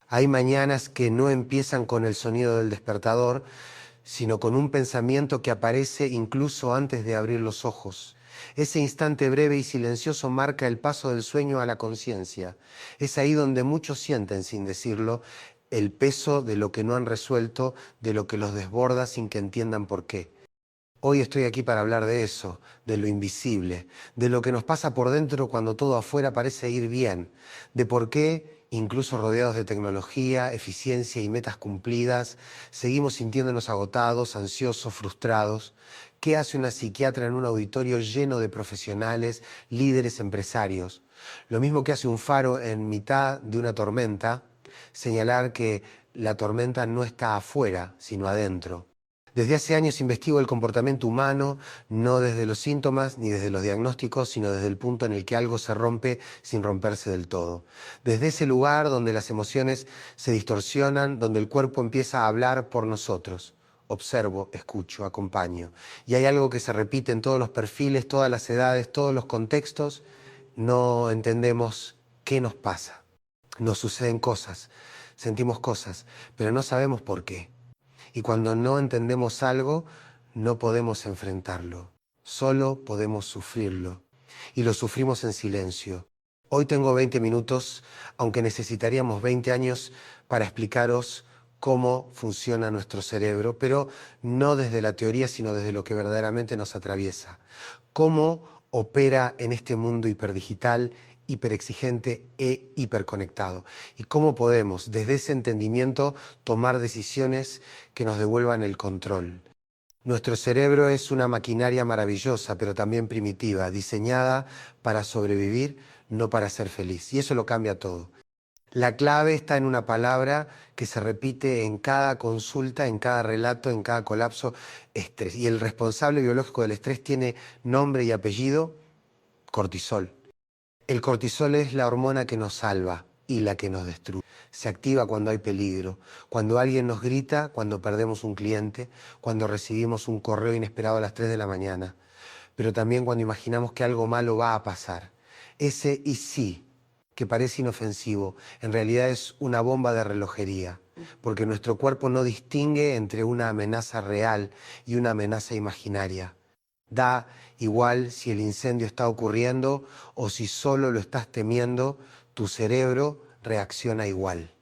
Hay mañanas que no empiezan con el sonido del despertador, sino con un pensamiento que aparece incluso antes de abrir los ojos. Ese instante breve y silencioso marca el paso del sueño a la conciencia. Es ahí donde muchos sienten, sin decirlo, el peso de lo que no han resuelto, de lo que los desborda sin que entiendan por qué. Hoy estoy aquí para hablar de eso, de lo invisible, de lo que nos pasa por dentro cuando todo afuera parece ir bien, de por qué, incluso rodeados de tecnología, eficiencia y metas cumplidas, seguimos sintiéndonos agotados, ansiosos, frustrados. ¿Qué hace una psiquiatra en un auditorio lleno de profesionales, líderes, empresarios? Lo mismo que hace un faro en mitad de una tormenta, señalar que la tormenta no está afuera, sino adentro. Desde hace años investigo el comportamiento humano, no desde los síntomas ni desde los diagnósticos, sino desde el punto en el que algo se rompe sin romperse del todo. Desde ese lugar donde las emociones se distorsionan, donde el cuerpo empieza a hablar por nosotros. Observo, escucho, acompaño. Y hay algo que se repite en todos los perfiles, todas las edades, todos los contextos. No entendemos qué nos pasa. Nos suceden cosas, sentimos cosas, pero no sabemos por qué. Y cuando no entendemos algo, no podemos enfrentarlo. Solo podemos sufrirlo. Y lo sufrimos en silencio. Hoy tengo 20 minutos, aunque necesitaríamos 20 años para explicaros cómo funciona nuestro cerebro, pero no desde la teoría, sino desde lo que verdaderamente nos atraviesa. Cómo opera en este mundo hiperdigital, hiperexigente e hiperconectado. Y cómo podemos, desde ese entendimiento, tomar decisiones que nos devuelvan el control. Nuestro cerebro es una maquinaria maravillosa, pero también primitiva, diseñada para sobrevivir, no para ser feliz. Y eso lo cambia todo. La clave está en una palabra que se repite en cada consulta, en cada relato, en cada colapso: estrés. Y el responsable biológico del estrés tiene nombre y apellido: cortisol. El cortisol es la hormona que nos salva y la que nos destruye. Se activa cuando hay peligro, cuando alguien nos grita, cuando perdemos un cliente, cuando recibimos un correo inesperado a las 3 de la mañana, pero también cuando imaginamos que algo malo va a pasar. Ese "y sí", que parece inofensivo, en realidad es una bomba de relojería, porque nuestro cuerpo no distingue entre una amenaza real y una amenaza imaginaria. Da igual si el incendio está ocurriendo o si solo lo estás temiendo, tu cerebro reacciona igual.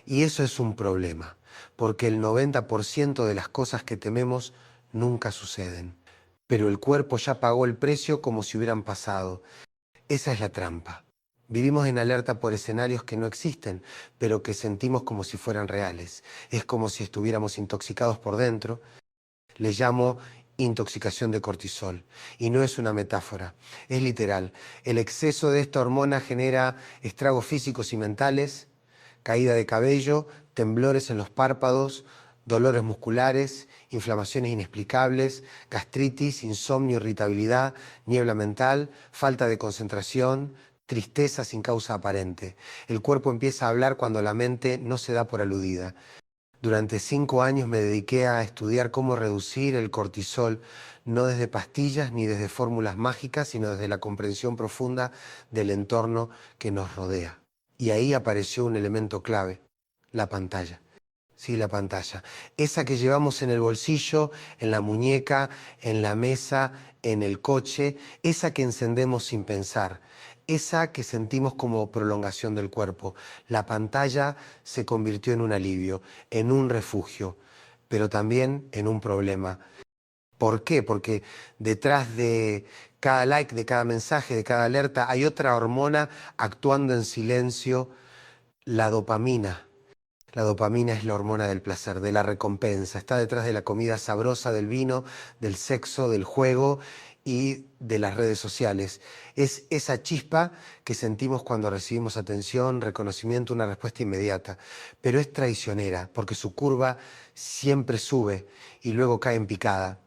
Y eso es un problema, porque el 90% de las cosas que tememos nunca suceden. Pero el cuerpo ya pagó el precio como si hubieran pasado. Esa es la trampa. Vivimos en alerta por escenarios que no existen, pero que sentimos como si fueran reales. Es como si estuviéramos intoxicados por dentro. Le llamo intoxicación de cortisol. Y no es una metáfora, es literal. El exceso de esta hormona genera estragos físicos y mentales, caída de cabello, temblores en los párpados, dolores musculares, inflamaciones inexplicables, gastritis, insomnio, irritabilidad, niebla mental, falta de concentración, tristeza sin causa aparente. El cuerpo empieza a hablar cuando la mente no se da por aludida. Durante 5 años me dediqué a estudiar cómo reducir el cortisol, no desde pastillas ni desde fórmulas mágicas, sino desde la comprensión profunda del entorno que nos rodea. Y ahí apareció un elemento clave: la pantalla. Sí, la pantalla. Esa que llevamos en el bolsillo, en la muñeca, en la mesa, en el coche, esa que encendemos sin pensar, esa que sentimos como prolongación del cuerpo. La pantalla se convirtió en un alivio, en un refugio, pero también en un problema. ¿Por qué? Porque detrás de cada like, de cada mensaje, de cada alerta, hay otra hormona actuando en silencio: la dopamina. La dopamina es la hormona del placer, de la recompensa. Está detrás de la comida sabrosa, del vino, del sexo, del juego y de las redes sociales. Es esa chispa que sentimos cuando recibimos atención, reconocimiento, una respuesta inmediata. Pero es traicionera, porque su curva siempre sube y luego cae en picada.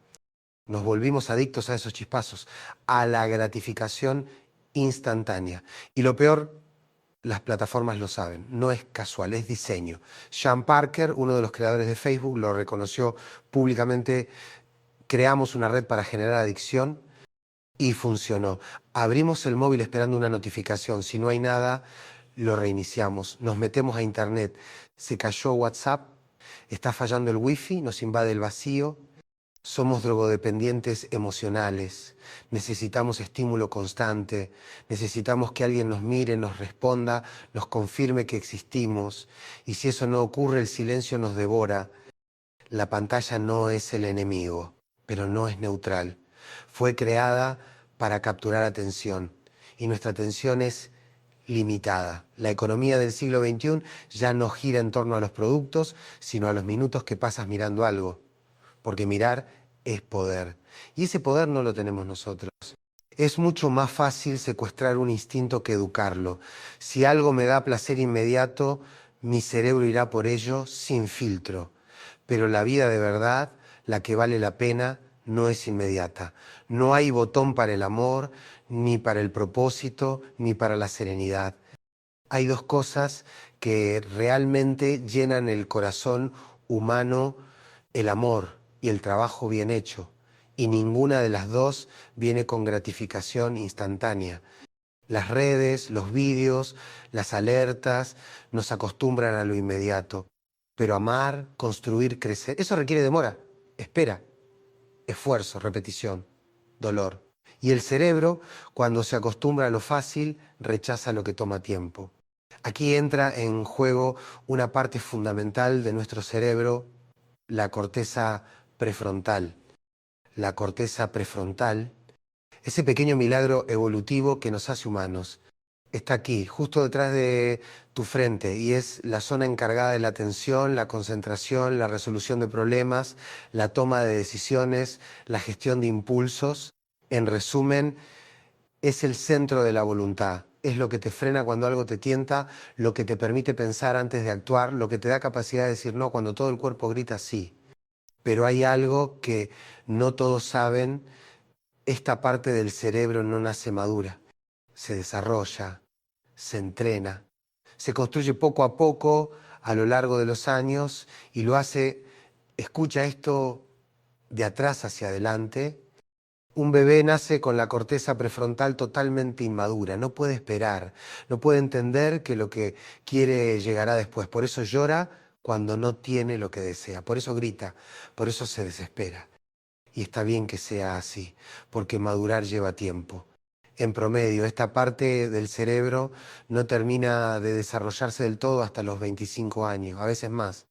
Nos volvimos adictos a esos chispazos, a la gratificación instantánea. Y lo peor: las plataformas lo saben, no es casual, es diseño. Sean Parker, uno de los creadores de Facebook, lo reconoció públicamente: creamos una red para generar adicción y funcionó. Abrimos el móvil esperando una notificación. Si no hay nada, lo reiniciamos, nos metemos a internet, se cayó WhatsApp, está fallando el wifi, nos invade el vacío, somos drogodependientes emocionales, necesitamos estímulo constante, necesitamos que alguien nos mire, nos responda, nos confirme que existimos, y si eso no ocurre, el silencio nos devora. La pantalla no es el enemigo, pero no es neutral. Fue creada para capturar atención, y nuestra atención es limitada. La economía del siglo XXI ya no gira en torno a los productos, sino a los minutos que pasas mirando algo, porque mirar es poder, y ese poder no lo tenemos nosotros. Es mucho más fácil secuestrar un instinto que educarlo. Si algo me da placer inmediato, mi cerebro irá por ello sin filtro. Pero la vida de verdad, la que vale la pena, no es inmediata. No hay botón para el amor, ni para el propósito, ni para la serenidad. Hay dos cosas que realmente llenan el corazón humano: el amor y el trabajo bien hecho. Y ninguna de las dos viene con gratificación instantánea. Las redes, los vídeos, las alertas nos acostumbran a lo inmediato. Pero amar, construir, crecer, eso requiere demora, espera, esfuerzo, repetición, dolor. Y el cerebro, cuando se acostumbra a lo fácil, rechaza lo que toma tiempo. Aquí entra en juego una parte fundamental de nuestro cerebro, la corteza prefrontal. La corteza prefrontal, ese pequeño milagro evolutivo que nos hace humanos, está aquí, justo detrás de tu frente, y es la zona encargada de la atención, la concentración, la resolución de problemas, la toma de decisiones, la gestión de impulsos. En resumen, es el centro de la voluntad. Es lo que te frena cuando algo te tienta, lo que te permite pensar antes de actuar, lo que te da capacidad de decir no cuando todo el cuerpo grita sí. Pero hay algo que no todos saben: esta parte del cerebro no nace madura, se desarrolla, se entrena, se construye poco a poco a lo largo de los años, y lo hace, escucha esto, de atrás hacia adelante. Un bebé nace con la corteza prefrontal totalmente inmadura, no puede esperar, no puede entender que lo que quiere llegará después. Por eso llora cuando no tiene lo que desea, por eso grita, por eso se desespera. Y está bien que sea así, porque madurar lleva tiempo. En promedio, esta parte del cerebro no termina de desarrollarse del todo hasta los 25 años, a veces más,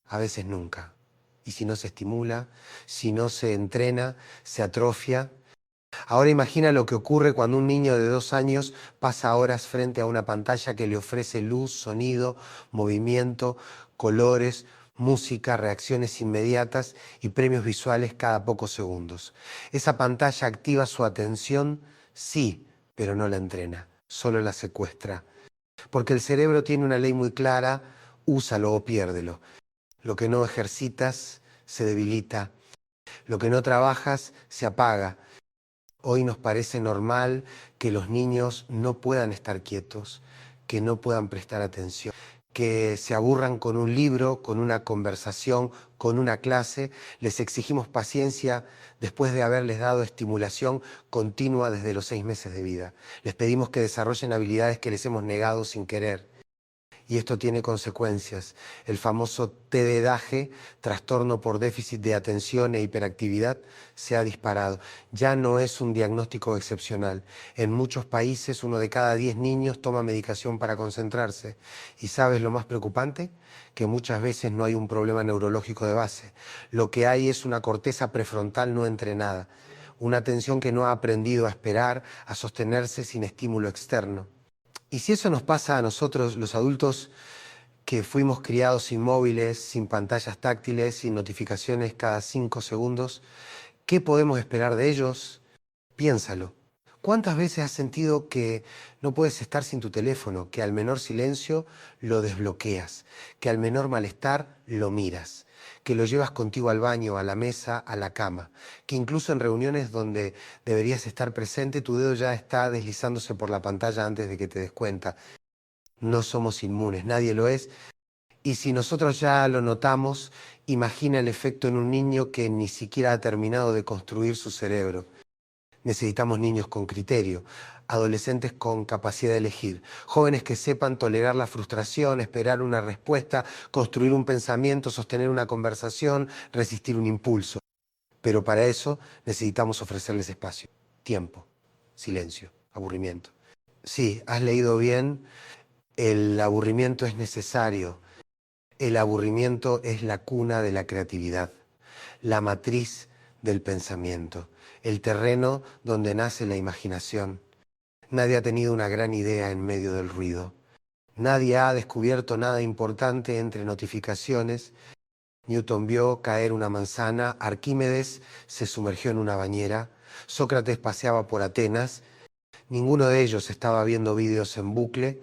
a veces nunca. Y si no se estimula, si no se entrena, se atrofia. Ahora imagina lo que ocurre cuando un niño de 2 años pasa horas frente a una pantalla que le ofrece luz, sonido, movimiento, colores, música, reacciones inmediatas y premios visuales cada pocos segundos. Esa pantalla activa su atención, sí, pero no la entrena, solo la secuestra. Porque el cerebro tiene una ley muy clara: úsalo o piérdelo. Lo que no ejercitas se debilita, lo que no trabajas se apaga. Hoy nos parece normal que los niños no puedan estar quietos, que no puedan prestar atención, que se aburran con un libro, con una conversación, con una clase. Les exigimos paciencia después de haberles dado estimulación continua desde los 6 meses de vida. Les pedimos que desarrollen habilidades que les hemos negado sin querer. Y esto tiene consecuencias. El famoso TDAH, trastorno por déficit de atención e hiperactividad, se ha disparado. Ya no es un diagnóstico excepcional. En muchos países, 1 de cada 10 niños toma medicación para concentrarse. ¿Y sabes lo más preocupante? Que muchas veces no hay un problema neurológico de base. Lo que hay es una corteza prefrontal no entrenada, una atención que no ha aprendido a esperar, a sostenerse sin estímulo externo. Y si eso nos pasa a nosotros, los adultos que fuimos criados inmóviles, sin pantallas táctiles, sin notificaciones cada 5 segundos, ¿qué podemos esperar de ellos? Piénsalo. ¿Cuántas veces has sentido que no puedes estar sin tu teléfono, que al menor silencio lo desbloqueas, que al menor malestar lo miras, que lo llevas contigo al baño, a la mesa, a la cama, que incluso en reuniones donde deberías estar presente, tu dedo ya está deslizándose por la pantalla antes de que te des cuenta? No somos inmunes, nadie lo es. Y si nosotros ya lo notamos, imagina el efecto en un niño que ni siquiera ha terminado de construir su cerebro. Necesitamos niños con criterio. adolescentes con capacidad de elegir, jóvenes que sepan tolerar la frustración, esperar una respuesta, construir un pensamiento, sostener una conversación, resistir un impulso. Pero para eso necesitamos ofrecerles espacio, tiempo, silencio, aburrimiento. Sí, has leído bien, el aburrimiento es necesario. El aburrimiento es la cuna de la creatividad, la matriz del pensamiento, el terreno donde nace la imaginación. Nadie ha tenido una gran idea en medio del ruido. Nadie ha descubierto nada importante entre notificaciones. Newton vio caer una manzana, Arquímedes se sumergió en una bañera, Sócrates paseaba por Atenas. Ninguno de ellos estaba viendo vídeos en bucle.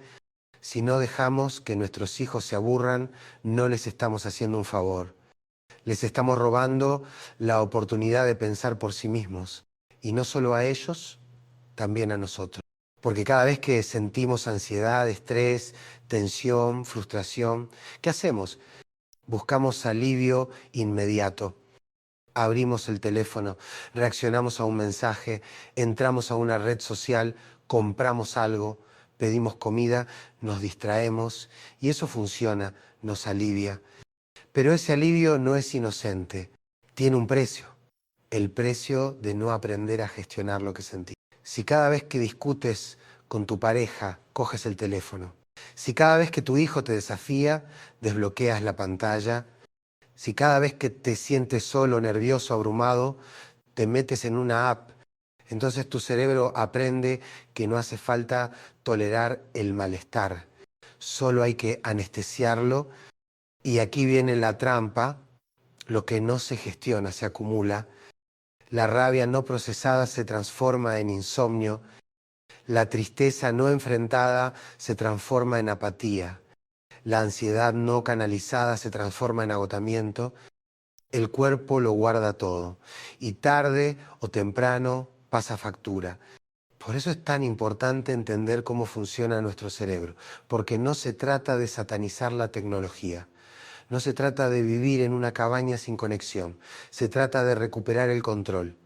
Si no dejamos que nuestros hijos se aburran, no les estamos haciendo un favor. Les estamos robando la oportunidad de pensar por sí mismos. Y no solo a ellos, también a nosotros. Porque cada vez que sentimos ansiedad, estrés, tensión, frustración, ¿qué hacemos? Buscamos alivio inmediato. Abrimos el teléfono, reaccionamos a un mensaje, entramos a una red social, compramos algo, pedimos comida, nos distraemos y eso funciona, nos alivia. Pero ese alivio no es inocente, tiene un precio, el precio de no aprender a gestionar lo que sentís. Si cada vez que discutes con tu pareja coges el teléfono, si cada vez que tu hijo te desafía desbloqueas la pantalla, si cada vez que te sientes solo, nervioso, abrumado, te metes en una app, entonces tu cerebro aprende que no hace falta tolerar el malestar, solo hay que anestesiarlo. Y aquí viene la trampa, lo que no se gestiona se acumula, la rabia no procesada se transforma en insomnio, la tristeza no enfrentada se transforma en apatía, la ansiedad no canalizada se transforma en agotamiento, el cuerpo lo guarda todo y tarde o temprano pasa factura. Por eso es tan importante entender cómo funciona nuestro cerebro, porque no se trata de satanizar la tecnología. No se trata de vivir en una cabaña sin conexión, se trata de recuperar el control,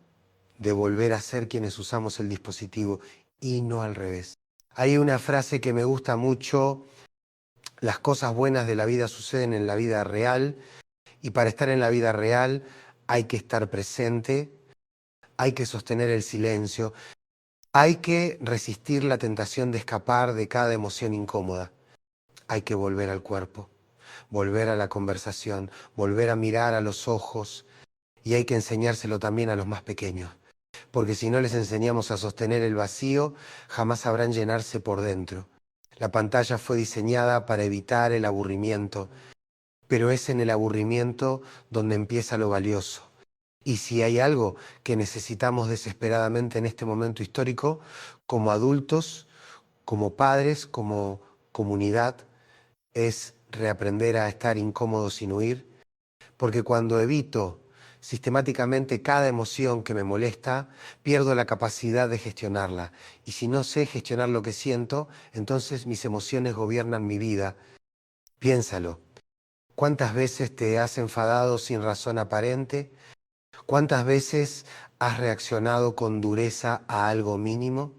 de volver a ser quienes usamos el dispositivo y no al revés. Hay una frase que me gusta mucho, las cosas buenas de la vida suceden en la vida real y para estar en la vida real hay que estar presente, hay que sostener el silencio, hay que resistir la tentación de escapar de cada emoción incómoda, hay que volver al cuerpo, volver a la conversación, volver a mirar a los ojos y hay que enseñárselo también a los más pequeños. Porque si no les enseñamos a sostener el vacío, jamás sabrán llenarse por dentro. La pantalla fue diseñada para evitar el aburrimiento, pero es en el aburrimiento donde empieza lo valioso. Y si hay algo que necesitamos desesperadamente en este momento histórico, como adultos, como padres, como comunidad, es reaprender a estar incómodo sin huir, porque cuando evito sistemáticamente cada emoción que me molesta, pierdo la capacidad de gestionarla. Y si no sé gestionar lo que siento, entonces mis emociones gobiernan mi vida. Piénsalo. ¿Cuántas veces te has enfadado sin razón aparente? ¿Cuántas veces has reaccionado con dureza a algo mínimo?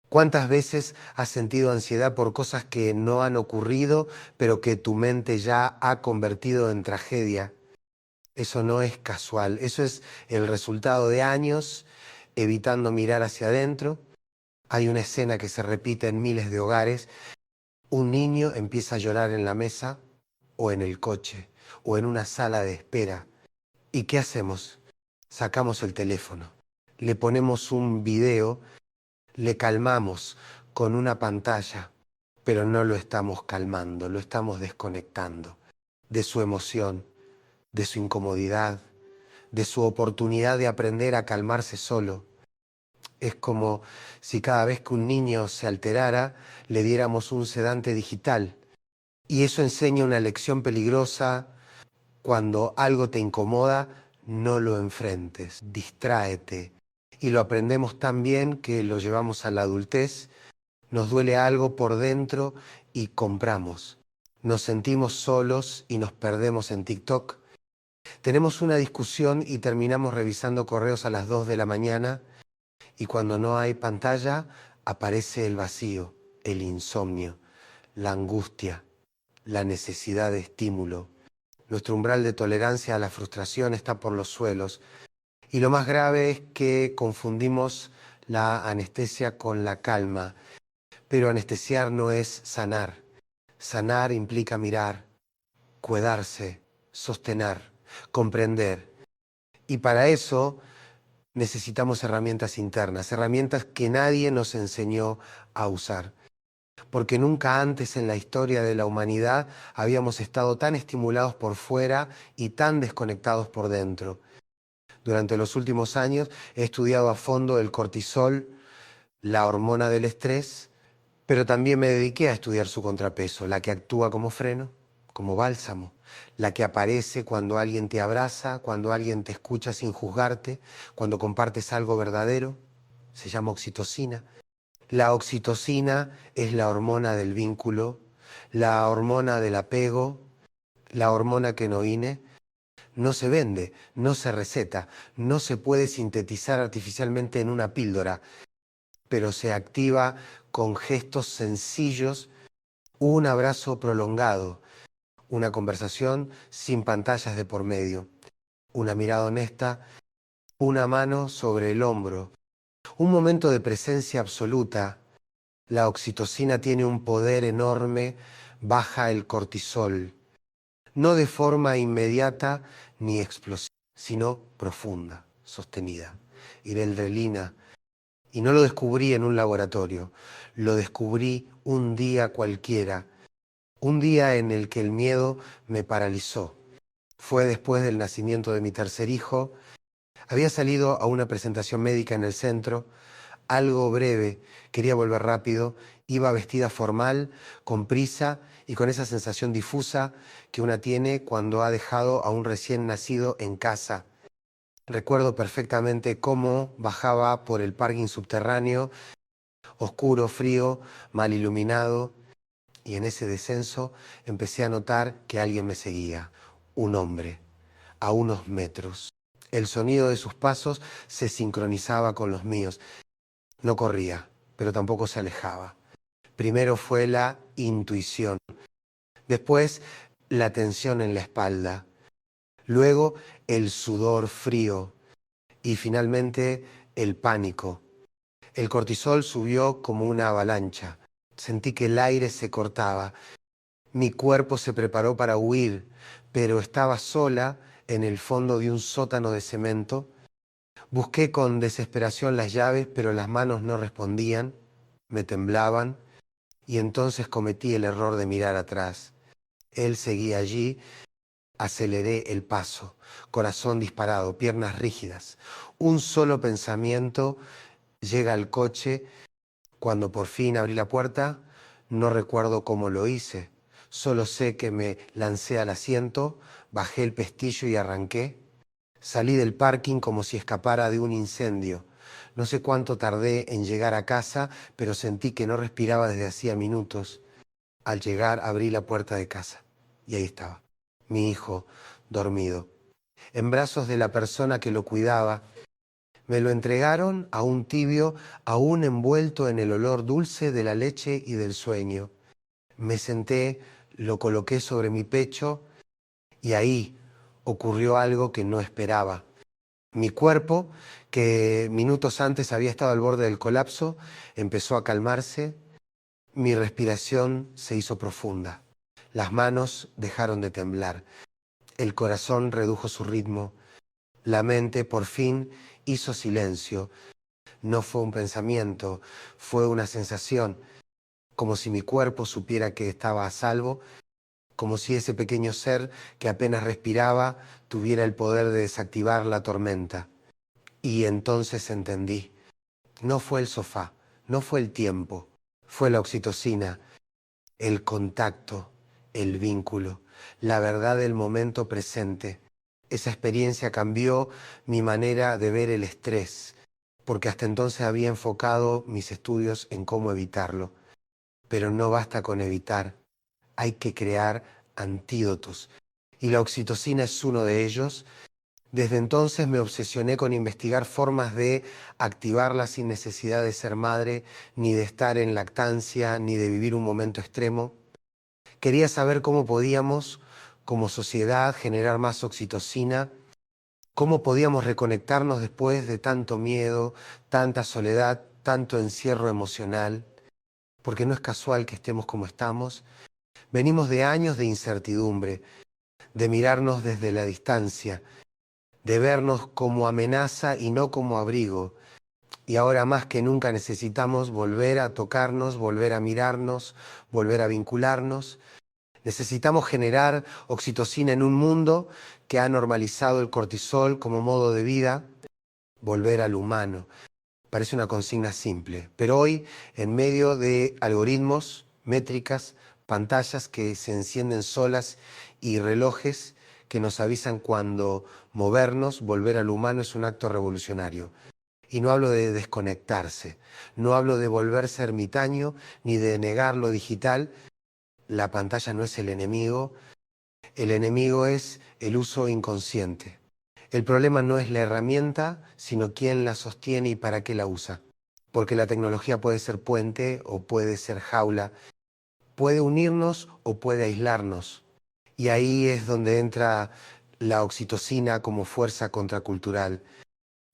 ¿Cuántas veces has sentido ansiedad por cosas que no han ocurrido, pero que tu mente ya ha convertido en tragedia? Eso no es casual, eso es el resultado de años evitando mirar hacia adentro. Hay una escena que se repite en miles de hogares. Un niño empieza a llorar en la mesa o en el coche o en una sala de espera. ¿Y qué hacemos? Sacamos el teléfono, le ponemos un video, le calmamos con una pantalla, pero no lo estamos calmando, lo estamos desconectando de su emoción, de su incomodidad, de su oportunidad de aprender a calmarse solo. Es como si cada vez que un niño se alterara, le diéramos un sedante digital. Y eso enseña una lección peligrosa. Cuando algo te incomoda, no lo enfrentes, distráete. Y lo aprendemos tan bien que lo llevamos a la adultez, nos duele algo por dentro y compramos. Nos sentimos solos y nos perdemos en TikTok. Tenemos una discusión y terminamos revisando correos a las 2 de la mañana y cuando no hay pantalla aparece el vacío, el insomnio, la angustia, la necesidad de estímulo. Nuestro umbral de tolerancia a la frustración está por los suelos. Y lo más grave es que confundimos la anestesia con la calma. Pero anestesiar no es sanar. Sanar implica mirar, cuidarse, sostener, comprender. Y para eso necesitamos herramientas internas, herramientas que nadie nos enseñó a usar. Porque nunca antes en la historia de la humanidad habíamos estado tan estimulados por fuera y tan desconectados por dentro. Durante los últimos años he estudiado a fondo el cortisol, la hormona del estrés, pero también me dediqué a estudiar su contrapeso, la que actúa como freno, como bálsamo, la que aparece cuando alguien te abraza, cuando alguien te escucha sin juzgarte, cuando compartes algo verdadero. Se llama oxitocina. La oxitocina es la hormona del vínculo, la hormona del apego, la hormona que no se vende, no se receta, no se puede sintetizar artificialmente en una píldora, pero se activa con gestos sencillos, un abrazo prolongado, una conversación sin pantallas de por medio, una mirada honesta, una mano sobre el hombro, un momento de presencia absoluta. La oxitocina tiene un poder enorme, baja el cortisol, no de forma inmediata ni explosiva, sino profunda, sostenida. Irelrelina. Y no lo descubrí en un laboratorio, lo descubrí un día cualquiera, un día en el que el miedo me paralizó. Fue después del nacimiento de mi tercer hijo. Había salido a una presentación médica en el centro, algo breve, quería volver rápido, iba vestida formal, con prisa y con esa sensación difusa que una tiene cuando ha dejado a un recién nacido en casa. Recuerdo perfectamente cómo bajaba por el parking subterráneo, oscuro, frío, mal iluminado, y en ese descenso empecé a notar que alguien me seguía, un hombre, a unos metros. El sonido de sus pasos se sincronizaba con los míos. No corría, pero tampoco se alejaba. Primero fue la intuición, después la tensión en la espalda, luego el sudor frío y finalmente el pánico. El cortisol subió como una avalancha. Sentí que el aire se cortaba. Mi cuerpo se preparó para huir, pero estaba sola en el fondo de un sótano de cemento. Busqué con desesperación las llaves, pero las manos no respondían, me temblaban, y entonces cometí el error de mirar atrás. Él seguía allí, aceleré el paso, corazón disparado, piernas rígidas. Un solo pensamiento: llega al coche. Cuando por fin abrí la puerta, no recuerdo cómo lo hice. Solo sé que me lancé al asiento, bajé el pestillo y arranqué. Salí del parking como si escapara de un incendio. No sé cuánto tardé en llegar a casa, pero sentí que no respiraba desde hacía minutos. Al llegar abrí la puerta de casa y ahí estaba, mi hijo, dormido, en brazos de la persona que lo cuidaba. Me lo entregaron aún tibio, aún envuelto en el olor dulce de la leche y del sueño. Me senté, lo coloqué sobre mi pecho y ahí ocurrió algo que no esperaba. Mi cuerpo, que minutos antes había estado al borde del colapso, empezó a calmarse. Mi respiración se hizo profunda. Las manos dejaron de temblar. El corazón redujo su ritmo. La mente por fin hizo silencio. No fue un pensamiento, fue una sensación, como si mi cuerpo supiera que estaba a salvo, como si ese pequeño ser que apenas respiraba tuviera el poder de desactivar la tormenta. Y entonces entendí. No fue el sofá, no fue el tiempo, fue la oxitocina, el contacto, el vínculo, la verdad del momento presente. Esa experiencia cambió mi manera de ver el estrés, porque hasta entonces había enfocado mis estudios en cómo evitarlo. Pero no basta con evitar, hay que crear antídotos. Y la oxitocina es uno de ellos. Desde entonces me obsesioné con investigar formas de activarla sin necesidad de ser madre, ni de estar en lactancia, ni de vivir un momento extremo. Quería saber cómo podíamos, como sociedad, generar más oxitocina, cómo podíamos reconectarnos después de tanto miedo, tanta soledad, tanto encierro emocional, porque no es casual que estemos como estamos. Venimos de años de incertidumbre, de mirarnos desde la distancia, de vernos como amenaza y no como abrigo. Y ahora más que nunca necesitamos volver a tocarnos, volver a mirarnos, volver a vincularnos. Necesitamos generar oxitocina en un mundo que ha normalizado el cortisol como modo de vida, volver al humano. Parece una consigna simple, pero hoy, en medio de algoritmos, métricas, pantallas que se encienden solas y relojes que nos avisan cuando movernos, volver al humano es un acto revolucionario. Y no hablo de desconectarse, no hablo de volverse ermitaño ni de negar lo digital. La pantalla no es el enemigo es el uso inconsciente. El problema no es la herramienta, sino quién la sostiene y para qué la usa. Porque la tecnología puede ser puente o puede ser jaula, puede unirnos o puede aislarnos. Y ahí es donde entra la oxitocina como fuerza contracultural,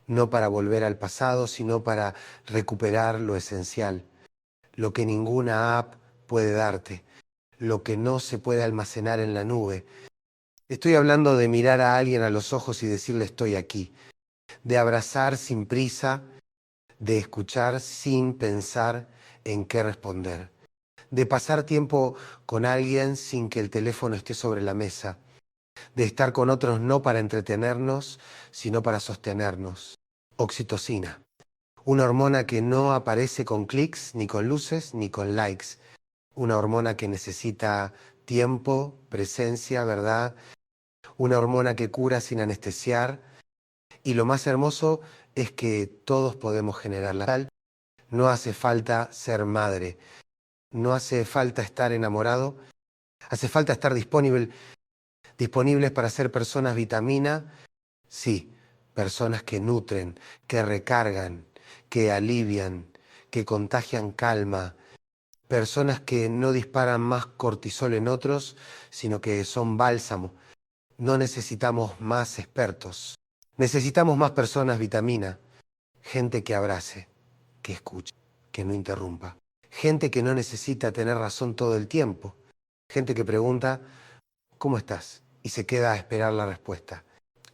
no para volver al pasado, sino para recuperar lo esencial, lo que ninguna app puede darte, lo que no se puede almacenar en la nube. Estoy hablando de mirar a alguien a los ojos y decirle estoy aquí, de abrazar sin prisa, de escuchar sin pensar en qué responder, de pasar tiempo con alguien sin que el teléfono esté sobre la mesa, de estar con otros no para entretenernos, sino para sostenernos. Oxitocina, una hormona que no aparece con clics, ni con luces, ni con likes, una hormona que necesita tiempo, presencia, verdad, una hormona que cura sin anestesiar, y lo más hermoso es que todos podemos generarla. No hace falta ser madre, no hace falta estar enamorado, hace falta estar disponibles para ser personas vitamina, sí, personas que nutren, que recargan, que alivian, que contagian calma, personas que no disparan más cortisol en otros, sino que son bálsamo. No necesitamos más expertos, necesitamos más personas vitamina, gente que abrace, que escuche, que no interrumpa. Gente que no necesita tener razón todo el tiempo. Gente que pregunta, ¿cómo estás? Y se queda a esperar la respuesta.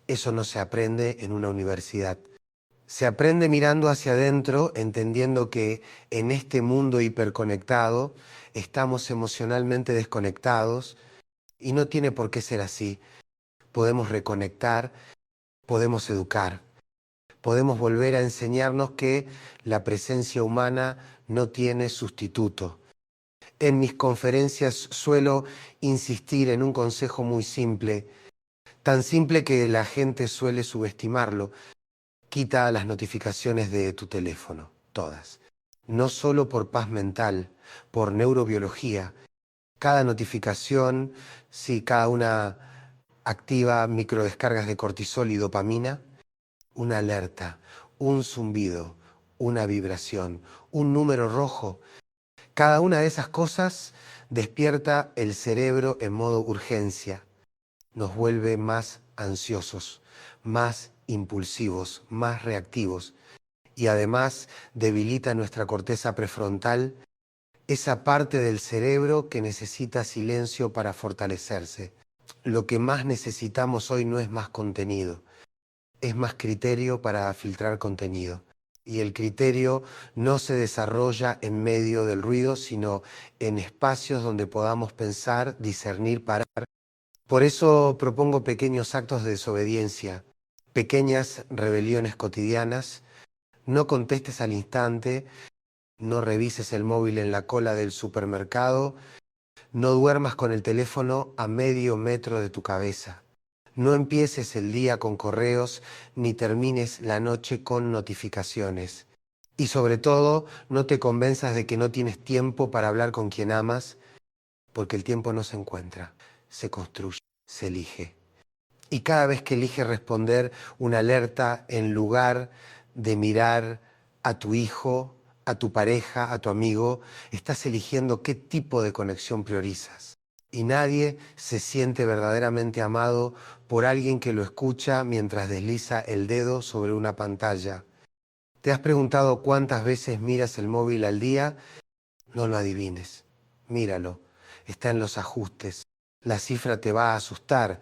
Eso no se aprende en una universidad. Se aprende mirando hacia adentro, entendiendo que en este mundo hiperconectado estamos emocionalmente desconectados y no tiene por qué ser así. Podemos reconectar, podemos educar. Podemos volver a enseñarnos que la presencia humana no tiene sustituto. En mis conferencias suelo insistir en un consejo muy simple, tan simple que la gente suele subestimarlo. Quita las notificaciones de tu teléfono, todas. No solo por paz mental, por neurobiología. Cada notificación, si cada una activa microdescargas de cortisol y dopamina, una alerta, un zumbido, una vibración, un número rojo. Cada una de esas cosas despierta el cerebro en modo urgencia. Nos vuelve más ansiosos, más impulsivos, más reactivos y además debilita nuestra corteza prefrontal, esa parte del cerebro que necesita silencio para fortalecerse. Lo que más necesitamos hoy no es más contenido, es más criterio para filtrar contenido. Y el criterio no se desarrolla en medio del ruido, sino en espacios donde podamos pensar, discernir, parar. Por eso propongo pequeños actos de desobediencia, pequeñas rebeliones cotidianas. No contestes al instante, no revises el móvil en la cola del supermercado, no duermas con el teléfono a medio metro de tu cabeza. No empieces el día con correos ni termines la noche con notificaciones. Y sobre todo, no te convenzas de que no tienes tiempo para hablar con quien amas, porque el tiempo no se encuentra, se construye, se elige. Y cada vez que eliges responder una alerta en lugar de mirar a tu hijo, a tu pareja, a tu amigo, estás eligiendo qué tipo de conexión priorizas. Y nadie se siente verdaderamente amado por alguien que lo escucha mientras desliza el dedo sobre una pantalla. ¿Te has preguntado cuántas veces miras el móvil al día? No lo adivines. Míralo. Está en los ajustes. La cifra te va a asustar.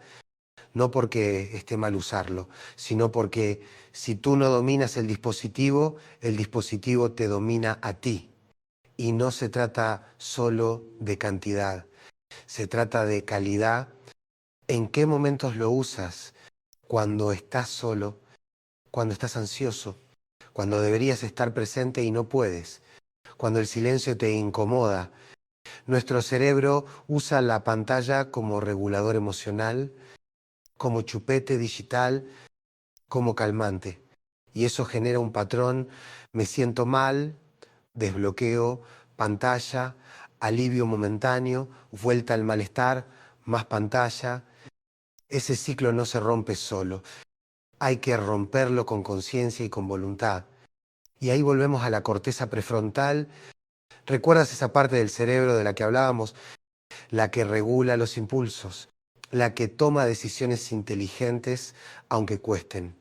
No porque esté mal usarlo, sino porque si tú no dominas el dispositivo te domina a ti. Y no se trata solo de cantidad, se trata de calidad. ¿En qué momentos lo usas? Cuando estás solo, cuando estás ansioso, cuando deberías estar presente y no puedes, cuando el silencio te incomoda. Nuestro cerebro usa la pantalla como regulador emocional, como chupete digital, como calmante. Y eso genera un patrón: me siento mal, desbloqueo, pantalla, alivio momentáneo, vuelta al malestar, más pantalla. Ese ciclo no se rompe solo. Hay que romperlo con conciencia y con voluntad. Y ahí volvemos a la corteza prefrontal. ¿Recuerdas esa parte del cerebro de la que hablábamos? La que regula los impulsos, la que toma decisiones inteligentes aunque cuesten,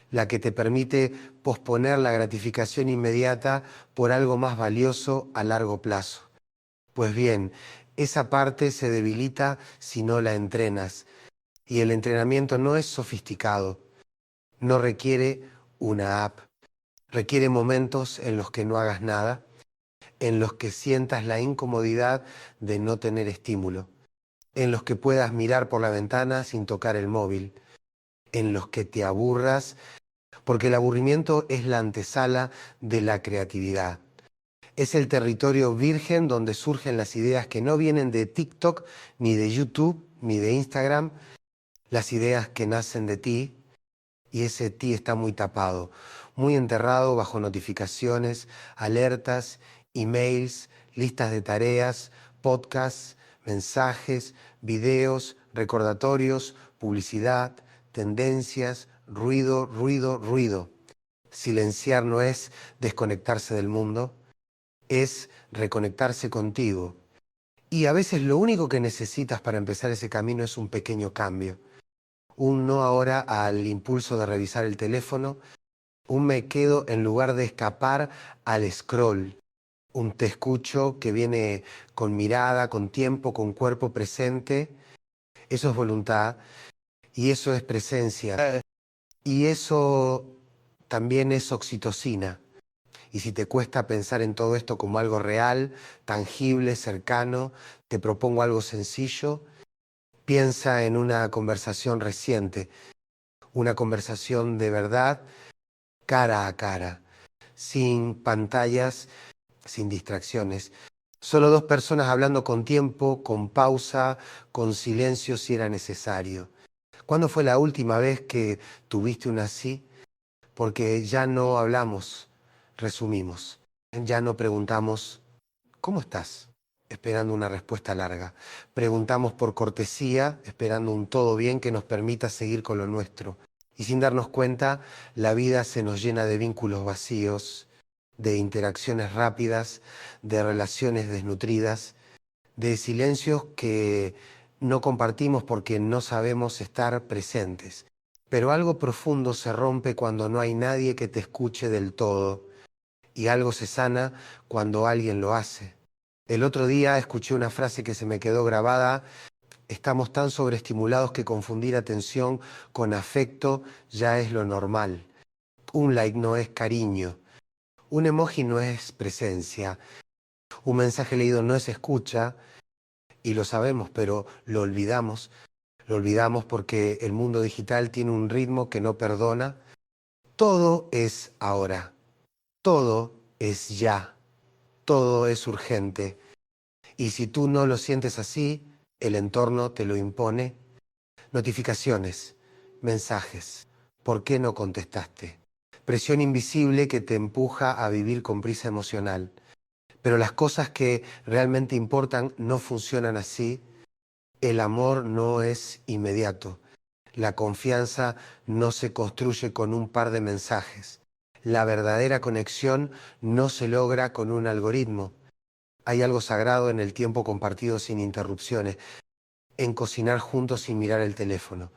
la que te permite posponer la gratificación inmediata por algo más valioso a largo plazo. Pues bien, esa parte se debilita si no la entrenas. Y el entrenamiento no es sofisticado, no requiere una app, requiere momentos en los que no hagas nada, en los que sientas la incomodidad de no tener estímulo, en los que puedas mirar por la ventana sin tocar el móvil, en los que te aburras, porque el aburrimiento es la antesala de la creatividad. Es el territorio virgen donde surgen las ideas que no vienen de TikTok, ni de YouTube, ni de Instagram, las ideas que nacen de ti, y ese ti está muy tapado, muy enterrado bajo notificaciones, alertas, emails, listas de tareas, podcasts, mensajes, videos, recordatorios, publicidad, tendencias, ruido, ruido, ruido. Silenciar no es desconectarse del mundo, es reconectarse contigo. Y a veces lo único que necesitas para empezar ese camino es un pequeño cambio. Un no ahora al impulso de revisar el teléfono, un me quedo en lugar de escapar al scroll, un te escucho que viene con mirada, con tiempo, con cuerpo presente. Eso es voluntad y eso es presencia. Y eso también es oxitocina. Y si te cuesta pensar en todo esto como algo real, tangible, cercano, te propongo algo sencillo. Piensa en una conversación reciente, una conversación de verdad, cara a cara, sin pantallas, sin distracciones. Solo dos personas hablando con tiempo, con pausa, con silencio si era necesario. ¿Cuándo fue la última vez que tuviste una así? Porque ya no hablamos, resumimos. Ya no preguntamos, ¿cómo estás?, esperando una respuesta larga. Preguntamos por cortesía, esperando un todo bien que nos permita seguir con lo nuestro. Y sin darnos cuenta, la vida se nos llena de vínculos vacíos, de interacciones rápidas, de relaciones desnutridas, de silencios que no compartimos porque no sabemos estar presentes. Pero algo profundo se rompe cuando no hay nadie que te escuche del todo, y algo se sana cuando alguien lo hace. El otro día escuché una frase que se me quedó grabada: estamos tan sobreestimulados que confundir atención con afecto ya es lo normal. Un like no es cariño, un emoji no es presencia, un mensaje leído no es escucha, y lo sabemos, pero lo olvidamos. Lo olvidamos porque el mundo digital tiene un ritmo que no perdona. Todo es ahora, todo es ya, todo es urgente. Y si tú no lo sientes así, el entorno te lo impone. Notificaciones, mensajes, ¿por qué no contestaste? Presión invisible que te empuja a vivir con prisa emocional. Pero las cosas que realmente importan no funcionan así. El amor no es inmediato. La confianza no se construye con un par de mensajes. La verdadera conexión no se logra con un algoritmo. Hay algo sagrado en el tiempo compartido sin interrupciones, en cocinar juntos sin mirar el teléfono,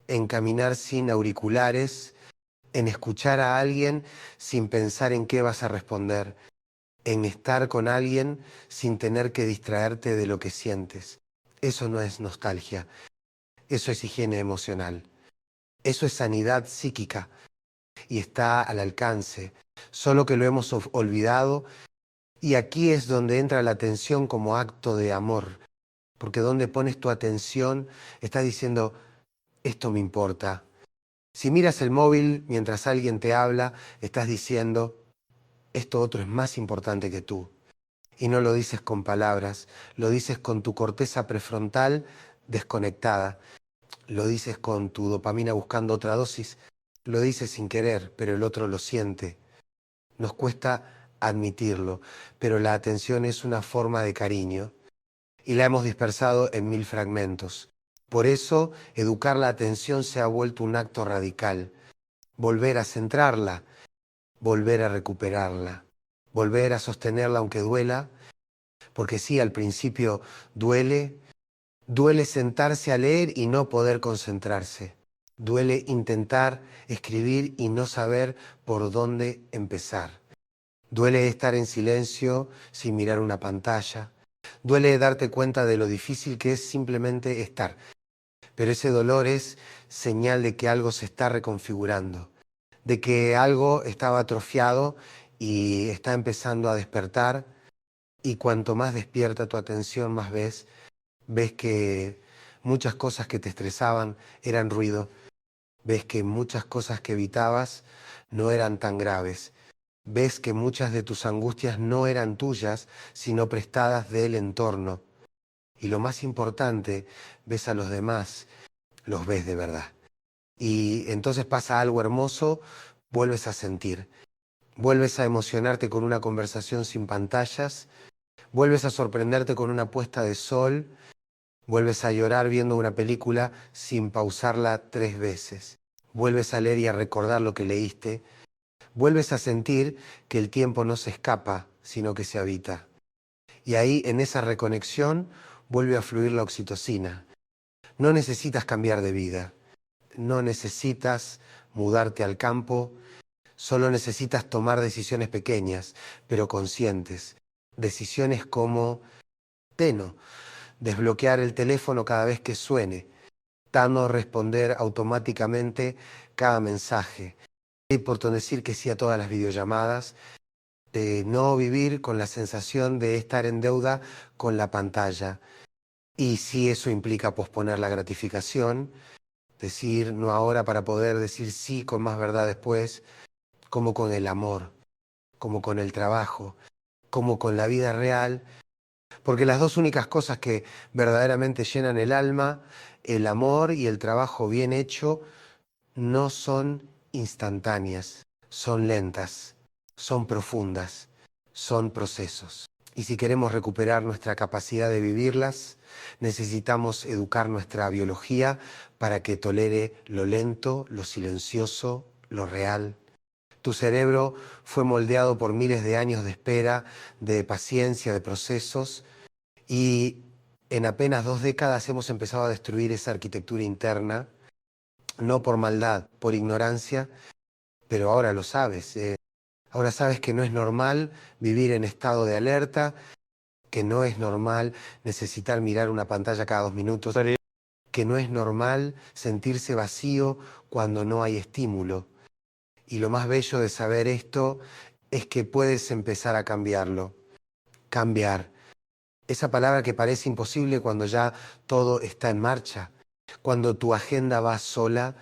en caminar sin auriculares, en escuchar a alguien sin pensar en qué vas a responder, en estar con alguien sin tener que distraerte de lo que sientes. Eso no es nostalgia, eso es higiene emocional, eso es sanidad psíquica y está al alcance, solo que lo hemos olvidado, y aquí es donde entra la atención como acto de amor, porque donde pones tu atención estás diciendo, esto me importa. Si miras el móvil mientras alguien te habla, estás diciendo, esto otro es más importante que tú. Y no lo dices con palabras, lo dices con tu corteza prefrontal desconectada, lo dices con tu dopamina buscando otra dosis, lo dices sin querer, pero el otro lo siente. Nos cuesta admitirlo, pero la atención es una forma de cariño y la hemos dispersado en 1000 fragmentos. Por eso, educar la atención se ha vuelto un acto radical. Volver a centrarla, volver a recuperarla, volver a sostenerla aunque duela, porque sí, al principio duele, duele sentarse a leer y no poder concentrarse, duele intentar escribir y no saber por dónde empezar, duele estar en silencio sin mirar una pantalla, duele darte cuenta de lo difícil que es simplemente estar, pero ese dolor es señal de que algo se está reconfigurando, de que algo estaba atrofiado y está empezando a despertar, y cuanto más despierta tu atención, más ves que muchas cosas que te estresaban eran ruido, ves que muchas cosas que evitabas no eran tan graves, ves que muchas de tus angustias no eran tuyas, sino prestadas del entorno. Y lo más importante, ves a los demás, los ves de verdad. Y entonces pasa algo hermoso, vuelves a sentir, vuelves a emocionarte con una conversación sin pantallas, vuelves a sorprenderte con una puesta de sol, vuelves a llorar viendo una película sin pausarla 3 veces, vuelves a leer y a recordar lo que leíste, vuelves a sentir que el tiempo no se escapa, sino que se habita. Y ahí, en esa reconexión, vuelve a fluir la oxitocina. No necesitas cambiar de vida, no necesitas mudarte al campo, solo necesitas tomar decisiones pequeñas, pero conscientes. Decisiones como, desbloquear el teléfono cada vez que suene, no responder automáticamente cada mensaje, y por decir que sí a todas las videollamadas, de no vivir con la sensación de estar en deuda con la pantalla. Y si eso implica posponer la gratificación, decir no ahora para poder decir sí con más verdad después, como con el amor, como con el trabajo, como con la vida real, porque las dos únicas cosas que verdaderamente llenan el alma, el amor y el trabajo bien hecho, no son instantáneas, son lentas, son profundas, son procesos. Y si queremos recuperar nuestra capacidad de vivirlas, necesitamos educar nuestra biología para que tolere lo lento, lo silencioso, lo real. Tu cerebro fue moldeado por miles de años de espera, de paciencia, de procesos, y en apenas 2 décadas hemos empezado a destruir esa arquitectura interna, no por maldad, por ignorancia, pero ahora lo sabes. Ahora sabes que no es normal vivir en estado de alerta, que no es normal necesitar mirar una pantalla cada 2 minutos, que no es normal sentirse vacío cuando no hay estímulo. Y lo más bello de saber esto es que puedes empezar a cambiarlo. Cambiar. Esa palabra que parece imposible cuando ya todo está en marcha. Cuando tu agenda va sola,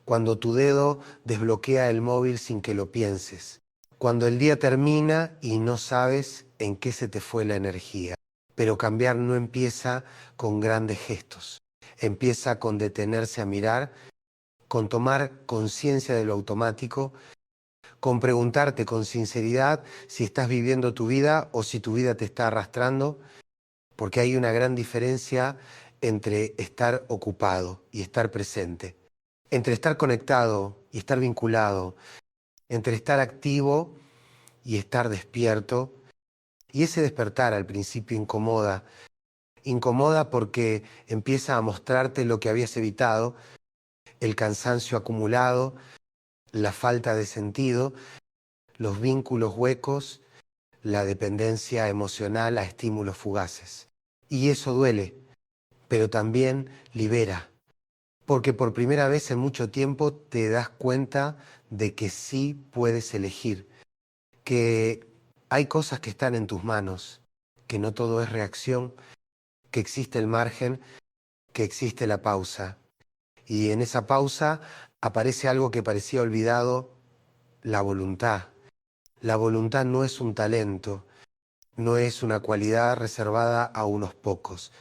cuando tu dedo desbloquea el móvil sin que lo pienses. Cuando el día termina y no sabes en qué se te fue la energía. Pero cambiar no empieza con grandes gestos. Empieza con detenerse a mirar, con tomar conciencia de lo automático, con preguntarte con sinceridad si estás viviendo tu vida o si tu vida te está arrastrando, porque hay una gran diferencia entre estar ocupado y estar presente. entre estar conectado y estar vinculado, entre estar activo y estar despierto. Y ese despertar al principio incomoda. Incomoda porque empieza a mostrarte lo que habías evitado, el cansancio acumulado, la falta de sentido, los vínculos huecos, la dependencia emocional a estímulos fugaces. Y eso duele, pero también libera, porque por primera vez en mucho tiempo te das cuenta de que sí puedes elegir, que hay cosas que están en tus manos, que no todo es reacción, que existe el margen, que existe la pausa. Y en esa pausa aparece algo que parecía olvidado, la voluntad. La voluntad no es un talento, no es una cualidad reservada a unos pocos,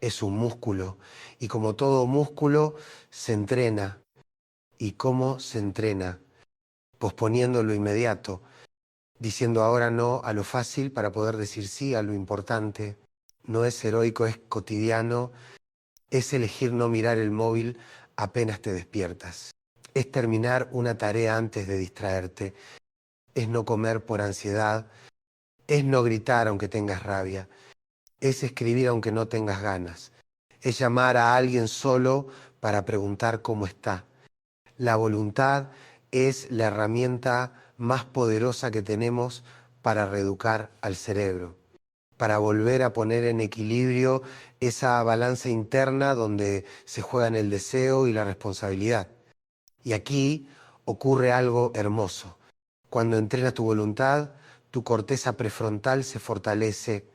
es un músculo. Y como todo músculo, se entrena. ¿Y cómo se entrena? Posponiendo lo inmediato, diciendo ahora no a lo fácil para poder decir sí a lo importante. No es heroico, es cotidiano, es elegir no mirar el móvil apenas te despiertas. Es terminar una tarea antes de distraerte, es no comer por ansiedad, es no gritar aunque tengas rabia, es escribir aunque no tengas ganas, es llamar a alguien solo para preguntar cómo está. La voluntad es la herramienta más poderosa que tenemos para reeducar al cerebro, para volver a poner en equilibrio esa balanza interna donde se juegan el deseo y la responsabilidad. Y aquí ocurre algo hermoso. Cuando entrenas tu voluntad, tu corteza prefrontal se fortalece.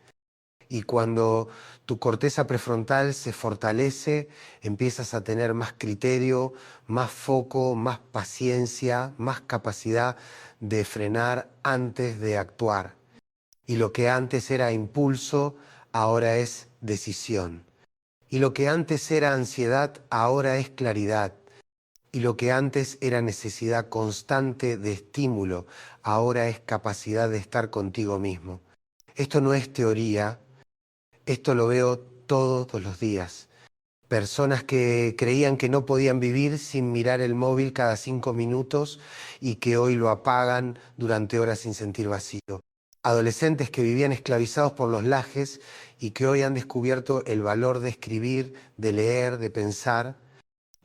Y cuando tu corteza prefrontal se fortalece, empiezas a tener más criterio, más foco, más paciencia, más capacidad de frenar antes de actuar. Y lo que antes era impulso, ahora es decisión. Y lo que antes era ansiedad, ahora es claridad. Y lo que antes era necesidad constante de estímulo, ahora es capacidad de estar contigo mismo. Esto no es teoría, esto lo veo todos los días. Personas que creían que no podían vivir sin mirar el móvil cada 5 minutos y que hoy lo apagan durante horas sin sentir vacío. Adolescentes que vivían esclavizados por los lajes y que hoy han descubierto el valor de escribir, de leer, de pensar.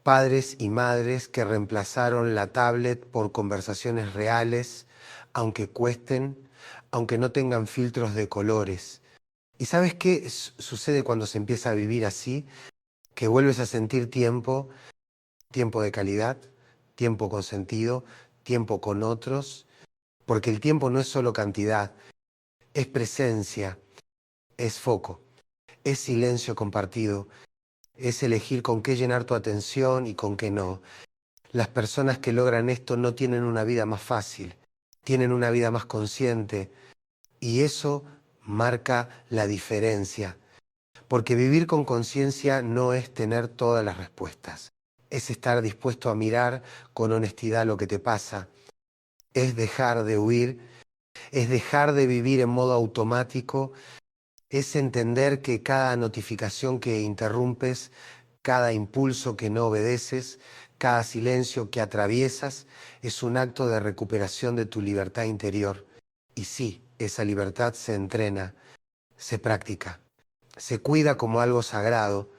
Padres y madres que reemplazaron la tablet por conversaciones reales, aunque cuesten, aunque no tengan filtros de colores. ¿Y sabes qué sucede cuando se empieza a vivir así? Que vuelves a sentir tiempo, tiempo de calidad, tiempo con sentido, tiempo con otros, porque el tiempo no es solo cantidad, es presencia, es foco, es silencio compartido, es elegir con qué llenar tu atención y con qué no. Las personas que logran esto no tienen una vida más fácil, tienen una vida más consciente y eso marca la diferencia. Porque vivir con conciencia no es tener todas las respuestas, es estar dispuesto a mirar con honestidad lo que te pasa, es dejar de huir, es dejar de vivir en modo automático, es entender que cada notificación que interrumpes, cada impulso que no obedeces, cada silencio que atraviesas, es un acto de recuperación de tu libertad interior. Y sí, esa libertad se entrena, se practica, se cuida como algo sagrado.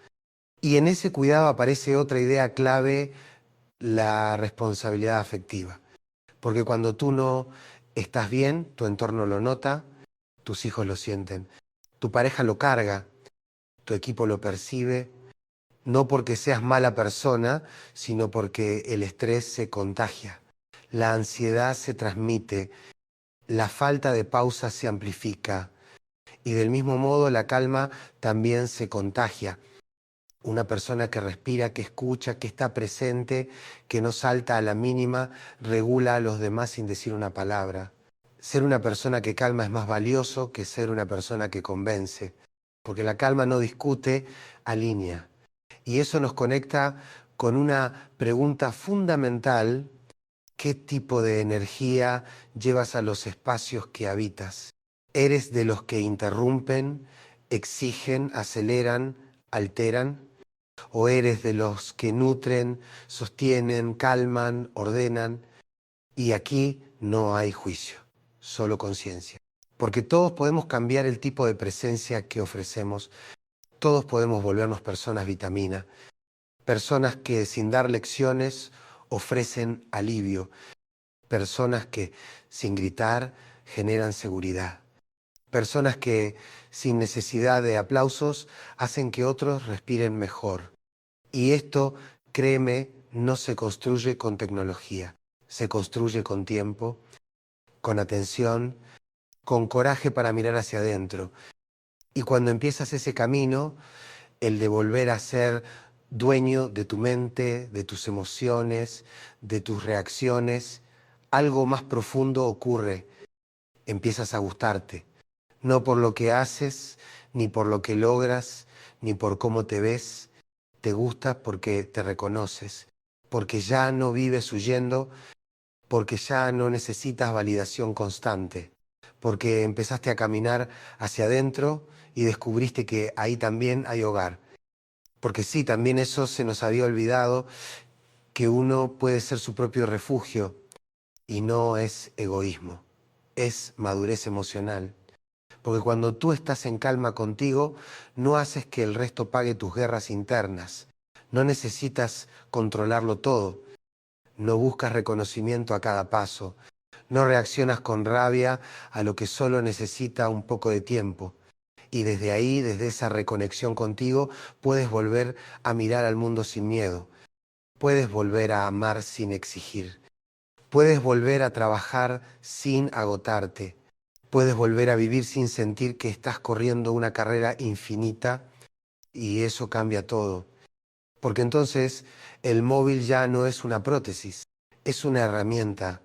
Y en ese cuidado aparece otra idea clave, la responsabilidad afectiva. Porque cuando tú no estás bien, tu entorno lo nota, tus hijos lo sienten, tu pareja lo carga, tu equipo lo percibe, no porque seas mala persona, sino porque el estrés se contagia, la ansiedad se transmite, la falta de pausa se amplifica y del mismo modo la calma también se contagia. Una persona que respira, que escucha, que está presente, que no salta a la mínima, regula a los demás sin decir una palabra. Ser una persona que calma es más valioso que ser una persona que convence, porque la calma no discute, alinea. Y eso nos conecta con una pregunta fundamental: ¿qué tipo de energía llevas a los espacios que habitas? ¿Eres de los que interrumpen, exigen, aceleran, alteran? o eres de los que nutren, sostienen, calman, ordenan. Y aquí no hay juicio, solo conciencia. Porque todos podemos cambiar el tipo de presencia que ofrecemos, todos podemos volvernos personas vitamina, personas que sin dar lecciones ofrecen alivio, personas que sin gritar generan seguridad, personas que sin necesidad de aplausos hacen que otros respiren mejor. Y esto, créeme, no se construye con tecnología, se construye con tiempo, con atención, con coraje para mirar hacia adentro. Y cuando empiezas ese camino, el de volver a ser dueño de tu mente, de tus emociones, de tus reacciones, algo más profundo ocurre. Empiezas a gustarte, no por lo que haces, ni por lo que logras, ni por cómo te ves. Te gustas porque te reconoces, porque ya no vives huyendo, porque ya no necesitas validación constante, porque empezaste a caminar hacia adentro y descubriste que ahí también hay hogar. Porque sí, también eso se nos había olvidado, que uno puede ser su propio refugio y no es egoísmo, es madurez emocional. Porque cuando tú estás en calma contigo, no haces que el resto pague tus guerras internas. No necesitas controlarlo todo. No buscas reconocimiento a cada paso. No reaccionas con rabia a lo que solo necesita un poco de tiempo. Y desde ahí, desde esa reconexión contigo, puedes volver a mirar al mundo sin miedo. Puedes volver a amar sin exigir. Puedes volver a trabajar sin agotarte. Puedes volver a vivir sin sentir que estás corriendo una carrera infinita, y eso cambia todo. Porque entonces el móvil ya no es una prótesis, es una herramienta.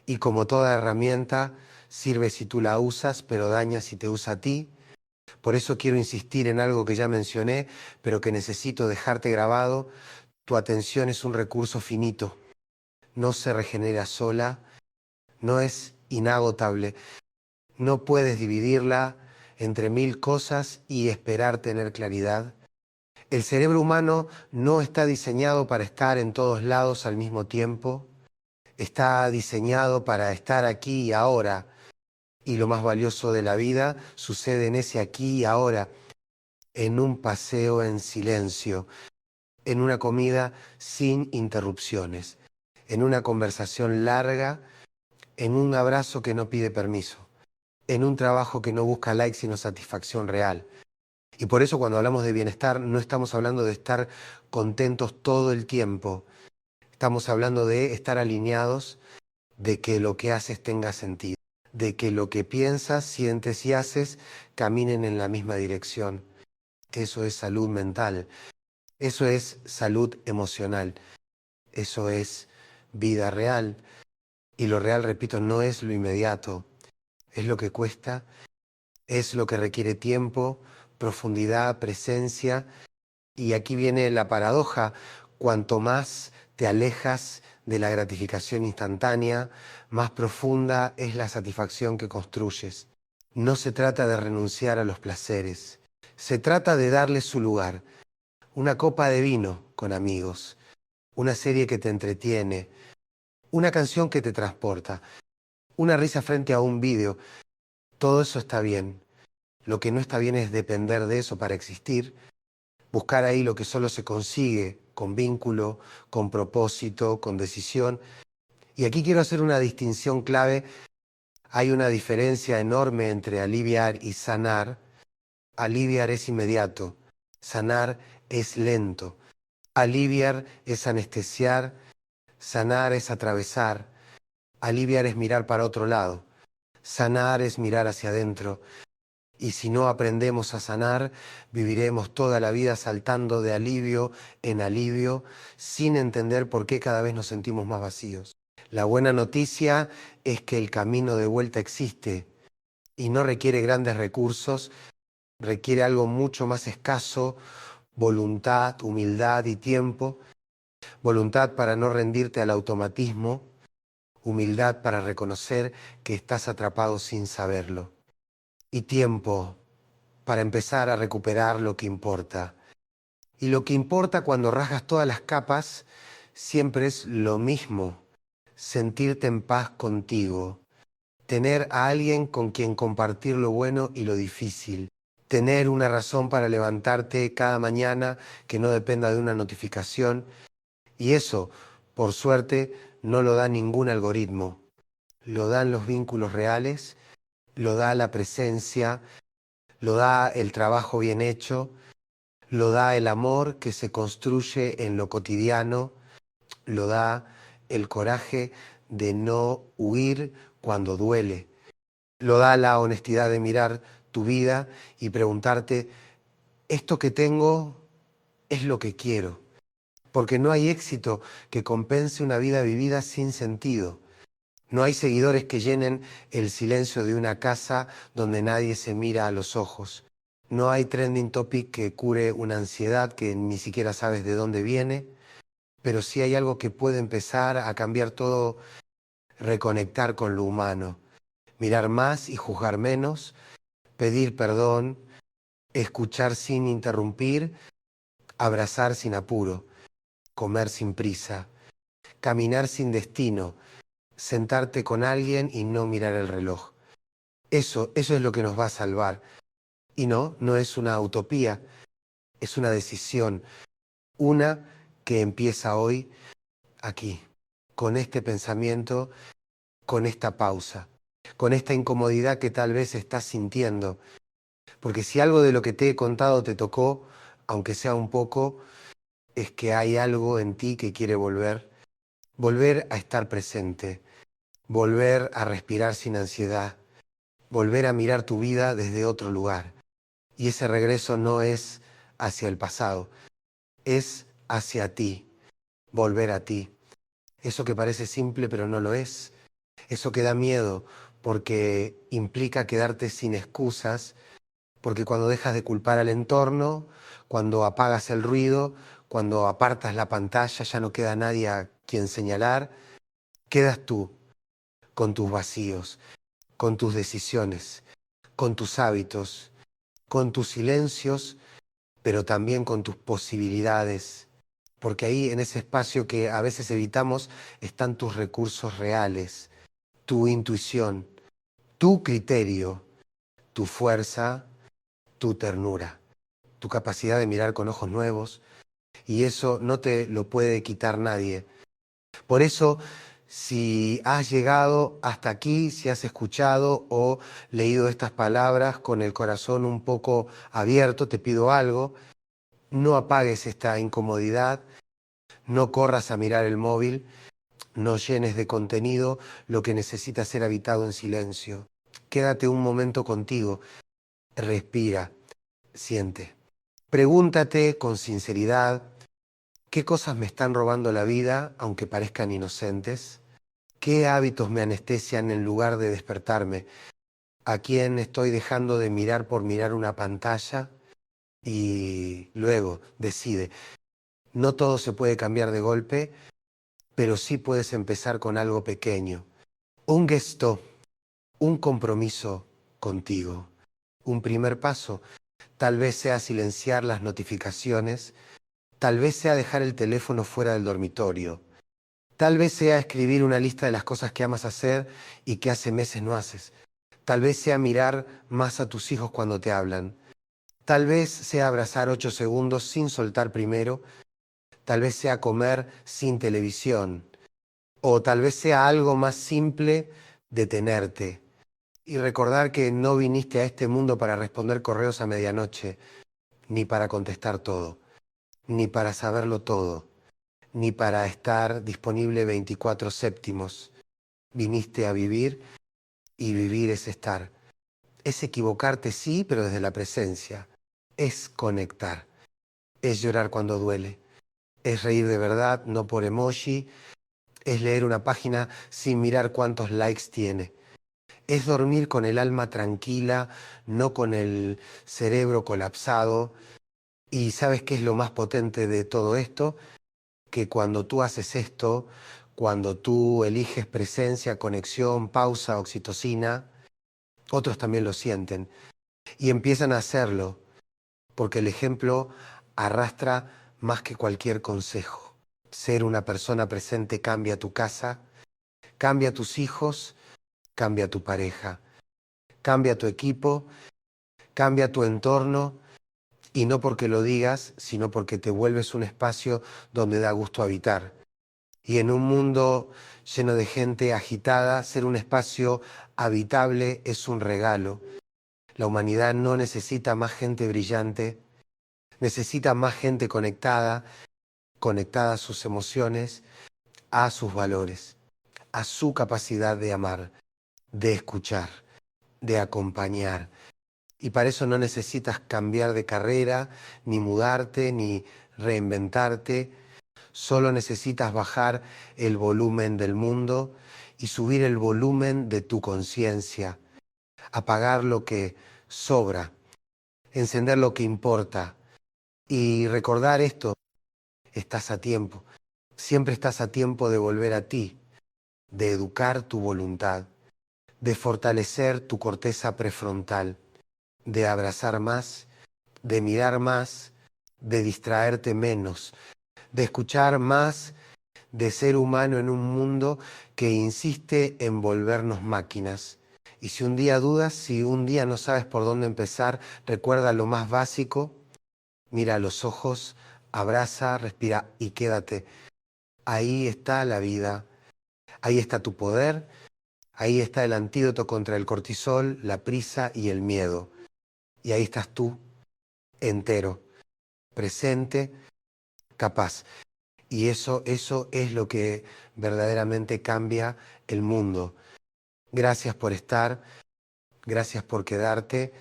Y como toda herramienta, sirve si tú la usas, pero daña si te usa a ti. Por eso quiero insistir en algo que ya mencioné, pero que necesito dejarte grabado. Tu atención es un recurso finito. No se regenera sola, no es inagotable. No puedes dividirla entre mil cosas y esperar tener claridad. El cerebro humano no está diseñado para estar en todos lados al mismo tiempo. Está diseñado para estar aquí y ahora. Y lo más valioso de la vida sucede en ese aquí y ahora, en un paseo en silencio, en una comida sin interrupciones, en una conversación larga, en un abrazo que no pide permiso, en un trabajo que no busca likes sino satisfacción real. Y por eso cuando hablamos de bienestar no estamos hablando de estar contentos todo el tiempo, estamos hablando de estar alineados, de que lo que haces tenga sentido, de que lo que piensas, sientes y haces caminen en la misma dirección. Eso es salud mental, eso es salud emocional, eso es vida real. Y lo real, repito, no es lo inmediato, es lo que cuesta, es lo que requiere tiempo, profundidad, presencia. Y aquí viene la paradoja: cuanto más te alejas de la gratificación instantánea, más profunda es la satisfacción que construyes. No se trata de renunciar a los placeres, se trata de darles su lugar. Una copa de vino con amigos, una serie que te entretiene, una canción que te transporta, una risa frente a un vídeo. Todo eso está bien. Lo que no está bien es depender de eso para existir, buscar ahí lo que solo se consigue con vínculo, con propósito, con decisión. Y aquí quiero hacer una distinción clave. Hay una diferencia enorme entre aliviar y sanar. Aliviar es inmediato, sanar es lento. Aliviar es anestesiar, sanar es atravesar. Aliviar es mirar para otro lado, sanar es mirar hacia adentro. Y si no aprendemos a sanar, viviremos toda la vida saltando de alivio en alivio, sin entender por qué cada vez nos sentimos más vacíos. La buena noticia es que el camino de vuelta existe y no requiere grandes recursos, requiere algo mucho más escaso: voluntad, humildad y tiempo. Voluntad para no rendirte al automatismo, humildad para reconocer que estás atrapado sin saberlo, y tiempo para empezar a recuperar lo que importa. Y lo que importa cuando rasgas todas las capas siempre es lo mismo: sentirte en paz contigo, tener a alguien con quien compartir lo bueno y lo difícil, tener una razón para levantarte cada mañana que no dependa de una notificación. Y eso, por suerte, no lo da ningún algoritmo. Lo dan los vínculos reales, lo da la presencia, lo da el trabajo bien hecho, lo da el amor que se construye en lo cotidiano, lo da el coraje de no huir cuando duele, lo da la honestidad de mirar tu vida y preguntarte: ¿esto que tengo es lo que quiero? Porque no hay éxito que compense una vida vivida sin sentido. No hay seguidores que llenen el silencio de una casa donde nadie se mira a los ojos. No hay trending topic que cure una ansiedad que ni siquiera sabes de dónde viene. Pero sí hay algo que puede empezar a cambiar todo: reconectar con lo humano, mirar más y juzgar menos, pedir perdón, escuchar sin interrumpir, abrazar sin apuro, comer sin prisa, caminar sin destino, sentarte con alguien y no mirar el reloj. Eso es lo que nos va a salvar. Y no es una utopía, es una decisión, una que empieza hoy, aquí, con este pensamiento, con esta pausa, con esta incomodidad que tal vez estás sintiendo. Porque si algo de lo que te he contado te tocó, aunque sea un poco, es que hay algo en ti que quiere volver. Volver a estar presente, volver a respirar sin ansiedad, volver a mirar tu vida desde otro lugar. Y ese regreso no es hacia el pasado, es hacia ti, volver a ti. Eso que parece simple pero no lo es. Eso que da miedo porque implica quedarte sin excusas, porque cuando dejas de culpar al entorno, cuando apagas el ruido, cuando apartas la pantalla, ya no queda nadie a quien señalar. Quedas tú, con tus vacíos, con tus decisiones, con tus hábitos, con tus silencios, pero también con tus posibilidades. Porque ahí, en ese espacio que a veces evitamos, están tus recursos reales, tu intuición, tu criterio, tu fuerza, tu ternura, tu capacidad de mirar con ojos nuevos. Y eso no te lo puede quitar nadie. Por eso, si has llegado hasta aquí, si has escuchado o leído estas palabras con el corazón un poco abierto, te pido algo: no apagues esta incomodidad, no corras a mirar el móvil, no llenes de contenido lo que necesita ser habitado en silencio. Quédate un momento contigo, respira, siente. Pregúntate con sinceridad: ¿qué cosas me están robando la vida, aunque parezcan inocentes? ¿Qué hábitos me anestesian en lugar de despertarme? ¿A quién estoy dejando de mirar por mirar una pantalla? Y luego decide. No todo se puede cambiar de golpe, pero sí puedes empezar con algo pequeño. Un gesto, un compromiso contigo. Un primer paso. Tal vez sea silenciar las notificaciones. Tal vez sea dejar el teléfono fuera del dormitorio. Tal vez sea escribir una lista de las cosas que amas hacer y que hace meses no haces. Tal vez sea mirar más a tus hijos cuando te hablan. Tal vez sea abrazar 8 segundos sin soltar primero. Tal vez sea comer sin televisión. O tal vez sea algo más simple: detenerte y recordar que no viniste a este mundo para responder correos a medianoche, ni para contestar todo, ni para saberlo todo, ni para estar disponible 24 séptimos. Viniste a vivir, y vivir es estar. Es equivocarte, sí, pero desde la presencia. Es conectar. Es llorar cuando duele. Es reír de verdad, no por emoji. Es leer una página sin mirar cuántos likes tiene. Es dormir con el alma tranquila, no con el cerebro colapsado. ¿Y sabes qué es lo más potente de todo esto? Que cuando tú haces esto, cuando tú eliges presencia, conexión, pausa, oxitocina, otros también lo sienten y empiezan a hacerlo, porque el ejemplo arrastra más que cualquier consejo. Ser una persona presente cambia tu casa, cambia tus hijos, cambia tu pareja, cambia tu equipo, cambia tu entorno, y no porque lo digas, sino porque te vuelves un espacio donde da gusto habitar. Y en un mundo lleno de gente agitada, ser un espacio habitable es un regalo. La humanidad no necesita más gente brillante, necesita más gente conectada, conectada a sus emociones, a sus valores, a su capacidad de amar, de escuchar, de acompañar. Y para eso no necesitas cambiar de carrera, ni mudarte, ni reinventarte. Solo necesitas bajar el volumen del mundo y subir el volumen de tu conciencia. Apagar lo que sobra, encender lo que importa. Y recordar esto, estás a tiempo. Siempre estás a tiempo de volver a ti, de educar tu voluntad, de fortalecer tu corteza prefrontal, de abrazar más, de mirar más, de distraerte menos, de escuchar más, de ser humano en un mundo que insiste en volvernos máquinas. Y si un día dudas, si un día no sabes por dónde empezar, recuerda lo más básico, mira a los ojos, abraza, respira y quédate. Ahí está la vida, ahí está tu poder, ahí está el antídoto contra el cortisol, la prisa y el miedo. Y ahí estás tú, entero, presente, capaz. Y eso es lo que verdaderamente cambia el mundo. Gracias por estar, gracias por quedarte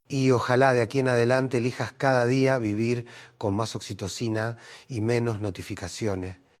y ojalá de aquí en adelante elijas cada día vivir con más oxitocina y menos notificaciones.